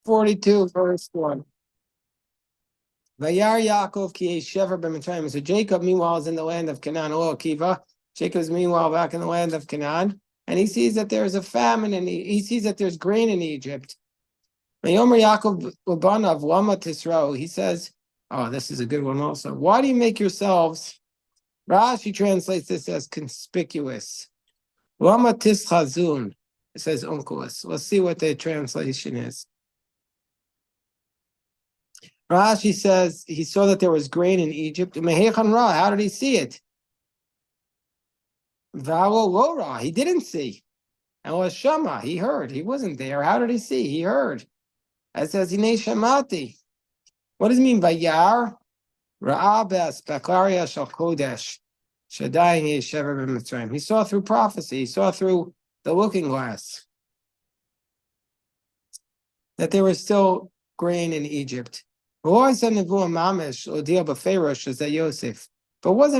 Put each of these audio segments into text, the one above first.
42, verse 1. Vayar Yaakov ki shever b'Mitzrayim. So Jacob, meanwhile, is in the land of Canaan. Oh, Akiva. Jacob's meanwhile back in the land of Canaan, and he sees that there's a famine, and he sees that there's grain in Egypt. Vayomer Yaakov l'banav lama tisro. He says, "Oh, this is a good one also. Why do you make yourselves?" Rashi translates this as conspicuous. Lama tischazun. It says unculus. Let's see what the translation is. Rashi says he saw that there was grain in Egypt. How did he see it? Valo lora. He didn't see. And was shama. He heard. He wasn't there. How did he see? He heard. It says hine shamati. What does it mean by yar? Ra'abes baklaria shal kodesh. Shadayim yeshever b'Mitzrayim. He saw through prophecy. He saw through the looking glass that there was still grain in Egypt. But wasn't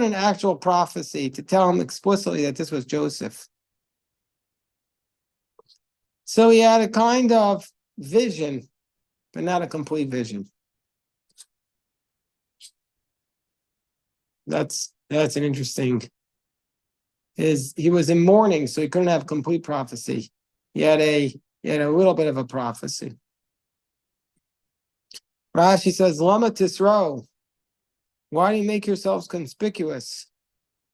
an actual prophecy to tell him explicitly that this was Joseph. So he had a kind of vision, but not a complete vision. That's an interesting. He was in mourning, so he couldn't have complete prophecy. He had a little bit of a prophecy. Rashi says, Lama tisro. Why do you make yourselves conspicuous?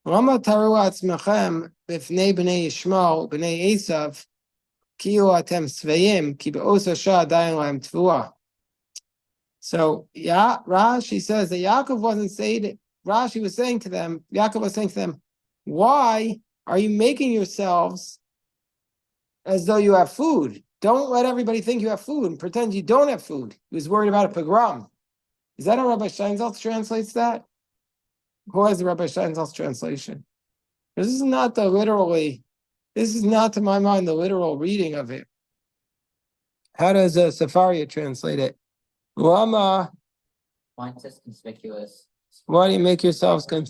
Lama taru atzmechem b'fnei b'nei Yishmael b'nei Esav kiu atem sveim ki be'osa shah dayan lahem tfuah. So, yeah, Rashi says that Yaakov wasn't saying it. Rashi was saying to them, Yaakov was saying to them, why are you making yourselves as though you have food? Don't let everybody think you have food and pretend you don't have food. He was worried about a pogrom. Is that how Rabbi Steinsaltz translates that? Who has the Rabbi Steinsaltz translation? This is not to my mind, the literal reading of it. How does Safaria translate it? Lama. Mine says conspicuous. Why do you make yourselves so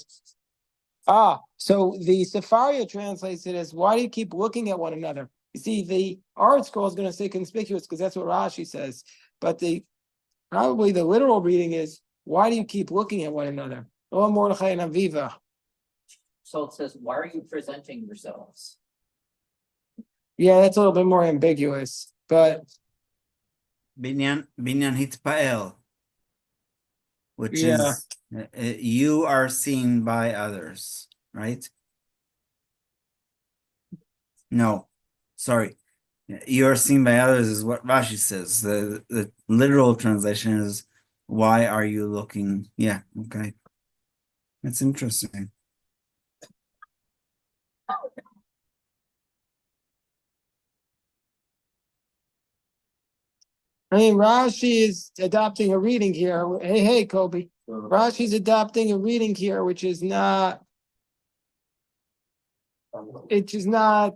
the Safaria translates it as, why do you keep looking at one another? You see, the Art Scroll is going to say conspicuous because that's what Rashi says. But probably the literal reading is, why do you keep looking at one another? Oh, Mordechai and Aviva. So it says, why are you presenting yourselves? Yeah, that's a little bit more ambiguous. But Binyan hitpael, which is you are seen by others, right? No, sorry. You are seen by others is what Rashi says. The literal translation is, why are you looking? Yeah, okay. That's interesting. I mean, Rashi is adopting a reading here. Hey, Kobe. Rashi's adopting a reading here, which is not, which is very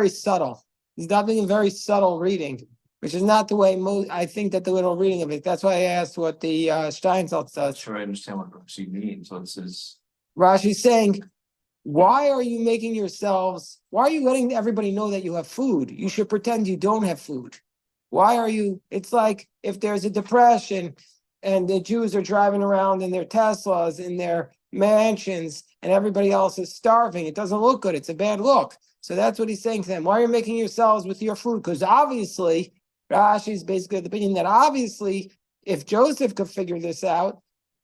subtle. He's adopting a very subtle reading, which is not the way I think that the literal reading of it. That's why I asked what the Steinsaltz does. Sure, I understand what Rashi means. So this is Rashi's saying, why are you letting everybody know that you have food? You should pretend you don't have food. Why are you? It's like if there's a depression and the Jews are driving around in their Teslas, in their mansions, and everybody else is starving. It doesn't look good. It's a bad look. So that's what he's saying to them. Why are you making yourselves with your food? Because obviously, Rashi's basically of the opinion that obviously, if Joseph could figure this out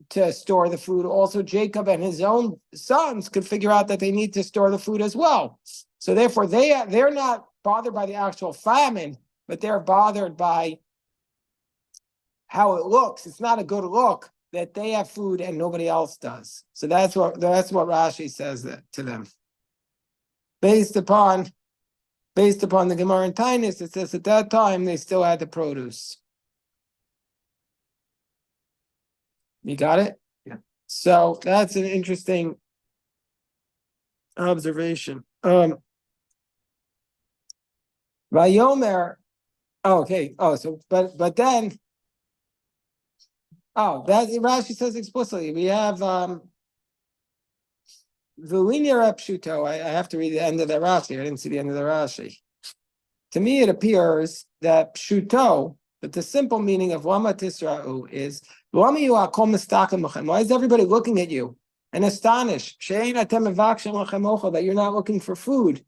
to store the food, also Jacob and his own sons could figure out that they need to store the food as well. So therefore, they're not bothered by the actual famine, but they're bothered by how it looks. It's not a good look that they have food and nobody else does. So that's what Rashi says to them. Based upon the Gemara in Tainus, it says at that time they still had the produce. You got it? Yeah. So that's an interesting observation. Vayomer. Okay. But then. That Rashi says explicitly. We have I have to read the end of the Rashi. I didn't see the end of the Rashi. To me, it appears that pshuto, that the simple meaning of lama tisra'u is why is everybody looking at you and astonished that you're not looking for food?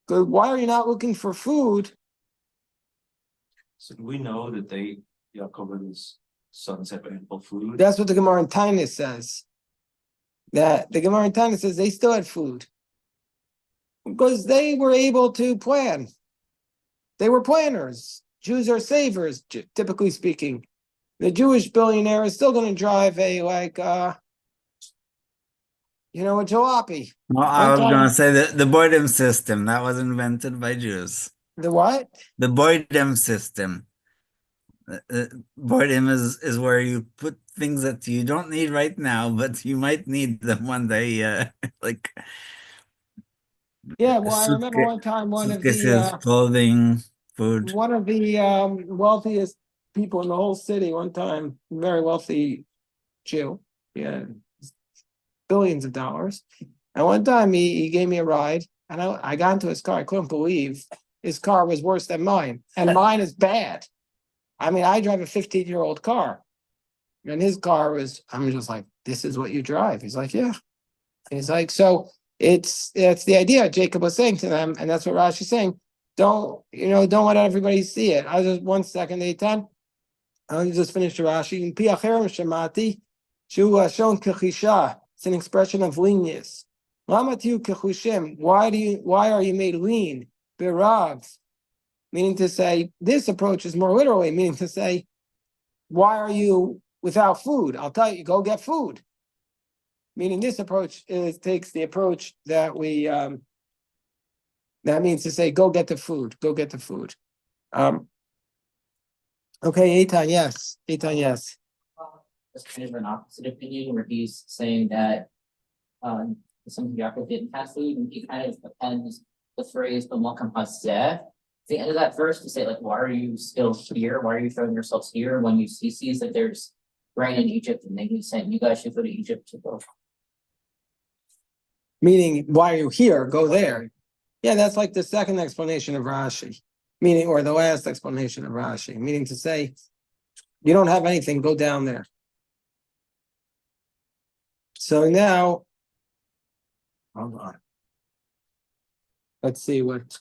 Why are you not looking for food? So do we know that Yaakov and his sons have ample food? That's what the Gemara in Tainus says. That the Gemara in Tainus says they still had food because they were able to plan. They were planners. Jews are savers, typically speaking. The Jewish billionaire is still going to drive a a jalopy. Well, I was gonna say the boredom system that was invented by Jews. The what? The boredom system. Boredom is where you put things that you don't need right now, but you might need them one day. Like Yeah, well, I remember one time suitcases, clothing, food. one of the wealthiest people in the whole city, one time, very wealthy Jew, yeah, billions of dollars. And one time he gave me a ride, and I got into his car. I couldn't believe his car was worse than mine, and mine is bad. I mean, I drive a 15-year-old car, and his car was. I'm just like, this is what you drive. He's like, yeah. He's like, so it's the idea Jacob was saying to them, and that's what Rashi's saying. Don't let everybody see it. I just 1 second, 8:10. I'll just finish the Rashi. In Piacherem Shemati, Shu Shon Kechisha. It's an expression of leanness. Lamatiu Kechushim. Why are you made lean? Birav. Meaning to say, this approach is more literally, meaning to say, why are you without food? I'll tell you, go get food. Meaning this approach takes the approach that we, that means to say, go get the food, go get the food. Okay, Eitan, yes. Eitan, yes. That's kind of an opposite opinion where he's saying that some Yaakov didn't have food, and he kind of appends the phrase "b'makam hazeh." The end of that verse to say, like, why are you still here? Why are you throwing yourselves here when he sees that there's rain in Egypt, and then he's saying you guys should go to Egypt to go. Meaning, why are you here? Go there. Yeah, that's like the second explanation of Rashi, meaning, or the last explanation of Rashi, meaning to say, you don't have anything, go down there. So now, hold on. Let's see what.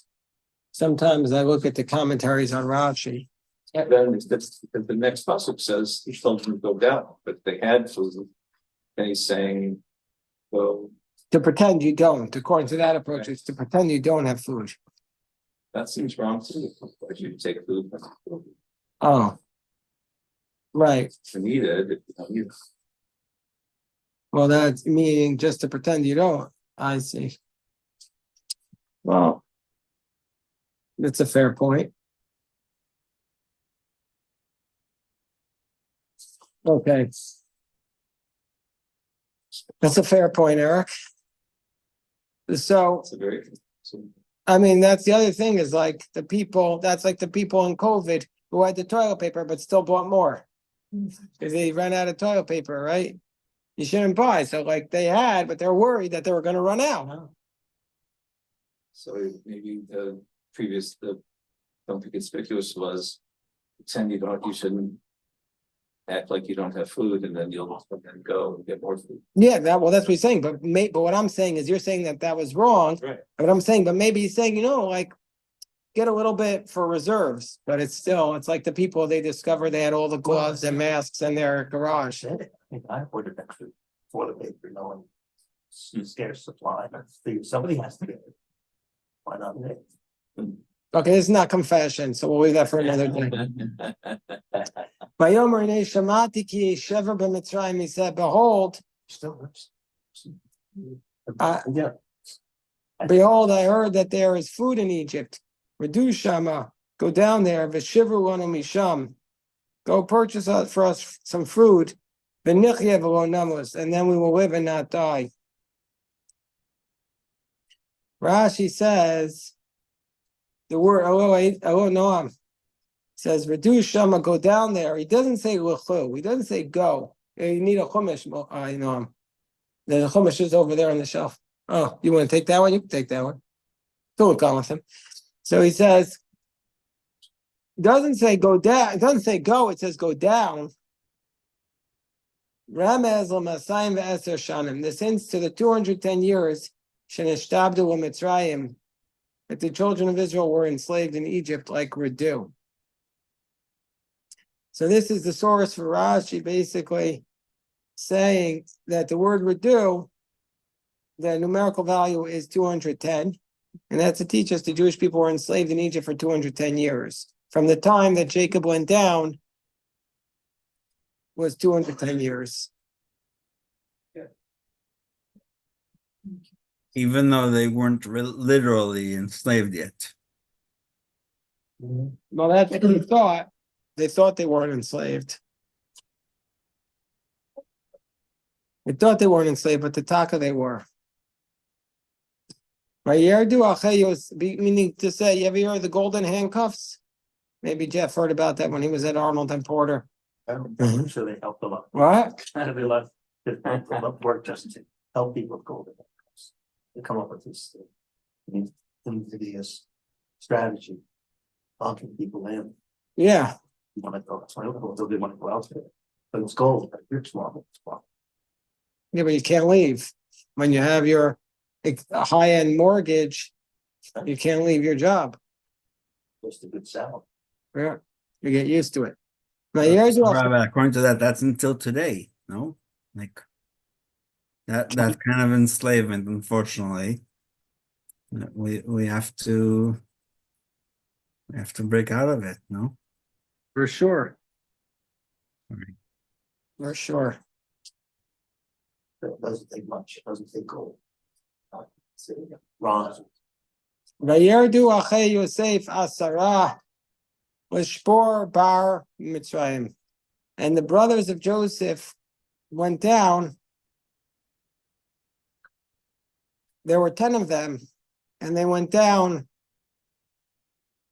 Sometimes I look at the commentaries on Rashi. And then that's because the next pasuk says he told them to go down, but they had food. And he's saying, well, To pretend you don't. According to that approach, it's to pretend you don't have food. that seems wrong too. Why should you take food? Oh. Right. If you need it, if you don't need it. Well, that's meaning just to pretend you don't. I see. Well, that's a fair point. Okay. That's a fair point, Eric. So, It's a very, I mean, that's the other thing is like that's like the people in COVID who had the toilet paper but still bought more because they ran out of toilet paper, right? You shouldn't buy. So like they had, but they're worried that they were going to run out. so maybe the don't be conspicuous was pretend you shouldn't act like you don't have food, and then you'll go and get more food. Yeah, that's what he's saying. But what I'm saying is you're saying that was wrong. Right. But I'm saying, but maybe he's saying, like get a little bit for reserves, but it's like the people they discovered they had all the gloves and masks in their garage. I ordered extra toilet paper, knowing scarce supply. Somebody has to get it. Why not me? Okay, this is not confession, so we'll leave that for another day. He said, behold, Still, yeah. Behold, I heard that there is food in Egypt. Redu Shama, go down there, V'shivru lanu misham. Go purchase for us some food, V'nichye v'lo namus, and then we will live and not die. Rashi says, the word Noam says, Redu Shama, go down there. He doesn't say L'chu, he doesn't say go. You need a chumash. I know him. There's a chumash just over there on the shelf. Oh, you want to take that one? You can take that one. Don't come with him. So he says, it doesn't say go down. It doesn't say go. It says go down. Ramez l'masayim ve'eser shanim. This hints to the 210 years shenishtabdu u'mitzrayim that the children of Israel were enslaved in Egypt like Redu. So this is the source for Rashi basically saying that the word Redu, the numerical value is 210. And that's to teach us the Jewish people were enslaved in Egypt for 210 years. From the time that Jacob went down was 210 years. Even though they weren't literally enslaved yet. Well, that's what they thought. They thought they weren't enslaved. They thought they weren't enslaved, but the Taka they were. Meaning to say, you ever heard of the golden handcuffs? Maybe Jeff heard about that when he was at Arnold and Porter. I'm sure they helped a lot. What? Kind of a lot of work just to help people with golden handcuffs. To come up with this invidious strategy, locking people in. Yeah. You want to go, that's why they want to go out there. But it's gold, but you're small. Yeah, but you can't leave. When you have your high-end mortgage, you can't leave your job. Just a good salary. Yeah. You get used to it. Now, here's what Rabbi, according to that, that's until today, no? Like that kind of enslavement, unfortunately. We have to break out of it, no? for sure. Right. For sure. It doesn't take much, it doesn't take gold. Bronze. Vayerdu achei Yosef asara l'shpor bar Mitzrayim. And the brothers of Joseph went down. There were 10 of them, and they went down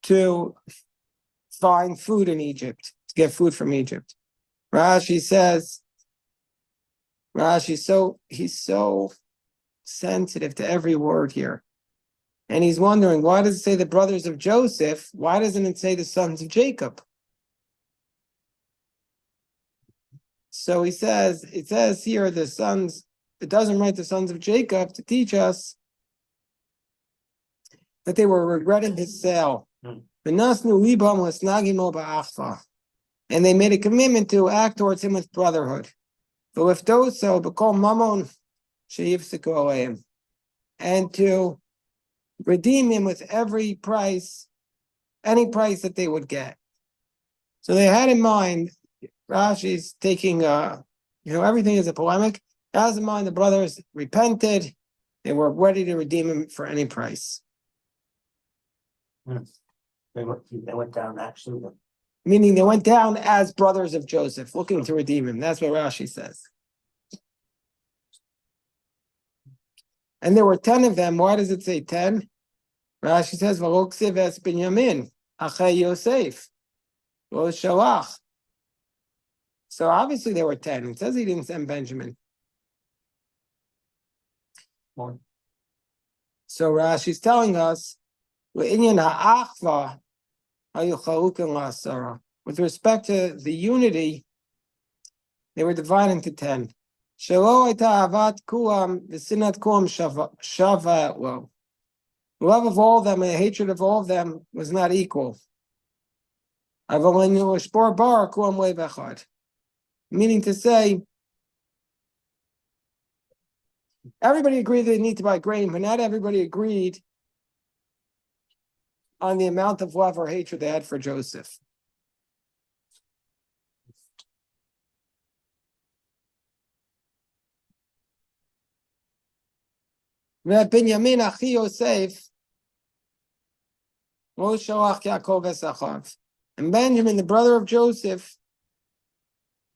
to find food in Egypt, to get food from Egypt. Rashi says, he's so sensitive to every word here. And he's wondering, why does it say the brothers of Joseph? Why doesn't it say the sons of Jacob? So he says, it says here the sons, it doesn't write the sons of Jacob to teach us that they were regretting his sale. And they made a commitment to act towards him with brotherhood. But with those so, and to redeem him with every price, any price that they would get. So they had in mind, Rashi's taking, everything is a polemic. As in mind, the brothers repented. They were ready to redeem him for any price. They went down actually. Meaning they went down as brothers of Joseph, looking to redeem him. That's what Rashi says. And there were 10 of them. Why does it say 10? Rashi says, "V'loksiv es Binyamin, achei Yosef, lo shalach." So obviously there were 10. It says he didn't send Benjamin. So Rashi's telling us, with respect to the unity, they were divided into 10. The love of all of them and the hatred of all of them was not equal. Meaning to say, everybody agreed they need to buy grain, but not everybody agreed on the amount of love or hatred they had for Joseph. Benjamin Achi Yosef, and Benjamin, the brother of Joseph,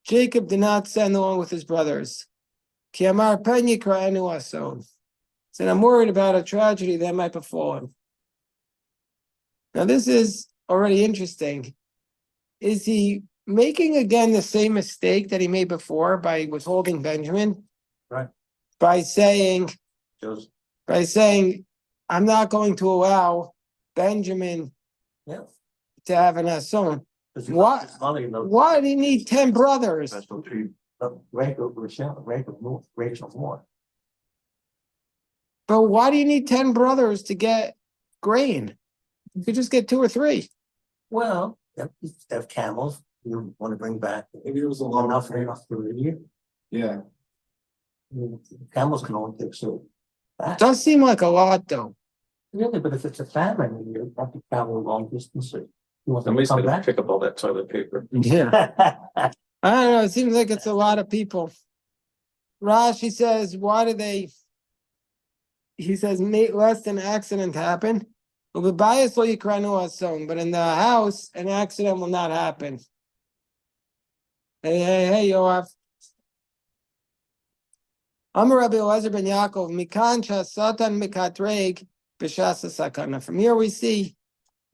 Jacob did not send along with his brothers. Said, I'm worried about a tragedy that might befall him. Now, this is already interesting. Is he making again the same mistake that he made before by withholding Benjamin. Right. By saying, Joseph, I'm not going to allow Benjamin yeah. to have an son. 'Cause What? his mother, you know, Why do you need 10 brothers? special treat, rank of Rochelle, rank of more, rank of more. But why do you need 10 brothers to get grain? You could just get 2 or 3. Well, you have camels, you want to bring back. Maybe it was a lot enough for a year. Yeah, Camels can only take so. It does seem like a lot though. Really, but if it's a famine, you have to travel long distances. You want them to somebody's come gonna back? pick up all that toilet paper. Yeah. I don't know. It seems like it's a lot of people. Rashi says, why do they? He says, lest an accident happen. But in the house, an accident will not happen. Hey, Yoav. Amar Rabbi Elazar ben Yaakov, Mikan Satan Mikatreg B'Shasa Sakana. From here we see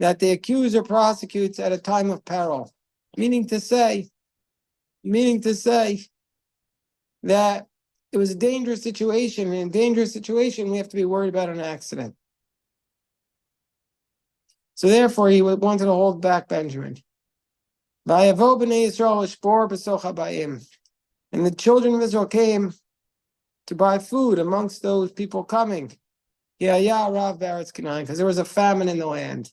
that the accuser prosecutes at a time of peril, meaning to say that it was a dangerous situation. In a dangerous situation, we have to be worried about an accident. So therefore, he wanted to hold back Benjamin. And the children of Israel came to buy food amongst those people coming. Rav Baretz Canaan, because there was a famine in the land.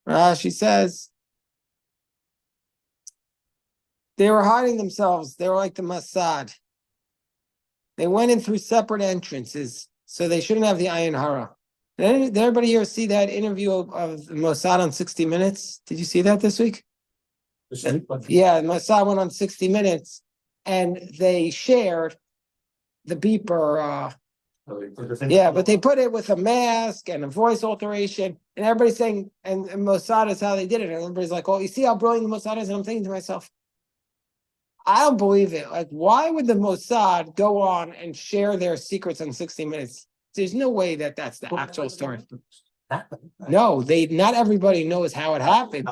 Rashi says they were hiding themselves. They were like the Mossad. They went in through separate entrances, so they shouldn't have the Ayin Hara. Did everybody here see that interview of Mossad on 60 Minutes? Did you see that this week? Yeah, Mossad went on 60 Minutes, and they shared the beeper. Yeah, but they put it with a mask and a voice alteration, and everybody's saying, and Mossad is how they did it. And everybody's like, "Oh, you see how brilliant the Mossad is?" And I'm thinking to myself, I don't believe it. Like, why would the Mossad go on and share their secrets on 60 Minutes? There's no way that that's the actual story. No, not everybody knows how it happened.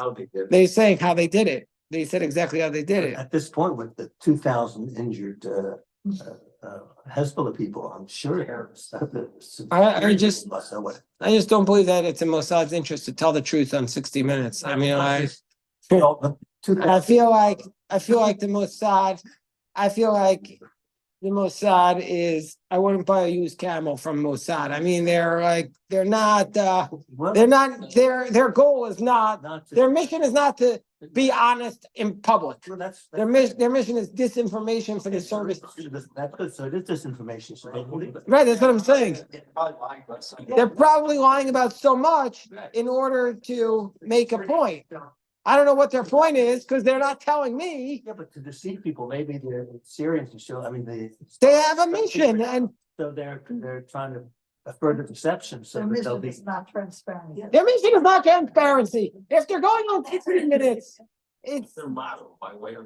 They're saying how they did it. They said exactly how they did it. At this point, with the 2,000 injured Hezbollah people, I'm sure. I just don't believe that it's in Mossad's interest to tell the truth on 60 Minutes. I mean, I feel like the Mossad. I feel like the Mossad is. I wouldn't buy a used camel from Mossad. I mean, their goal is not. Their mission is not to be honest in public. Their mission is disinformation for the service. That's good. So it is disinformation. So they believe it. Right, that's what I'm saying. They're probably lying about so much in order to make a point. I don't know what their point is because they're not telling me. Yeah, but to deceive people, maybe the Syrians to show. I mean, they have a mission, and so they're trying to further deception. So Their that they'll mission be is not transparent. their mission is not transparency. If they're going on 60 Minutes, it's Their model by way of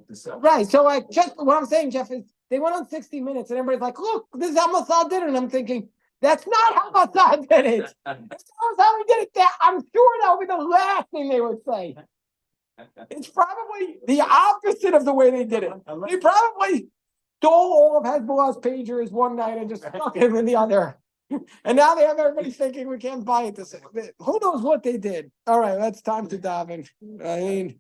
deception. right. So, like, just what I'm saying, Jeff, is they went on 60 Minutes, and everybody's like, "Look, this is how Mossad did it." And I'm thinking, that's not how Mossad did it. That's not how he did it. I'm sure that would be the last thing they would say. It's probably the opposite of the way they did it. They probably stole all of Hezbollah's pagers one night and just stuck them in the other. And now they have everybody thinking we can't buy it. Who knows what they did? All right, that's time to daven. I mean,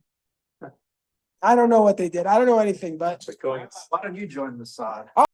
I don't know what they did. I don't know anything, but Why don't you join the side?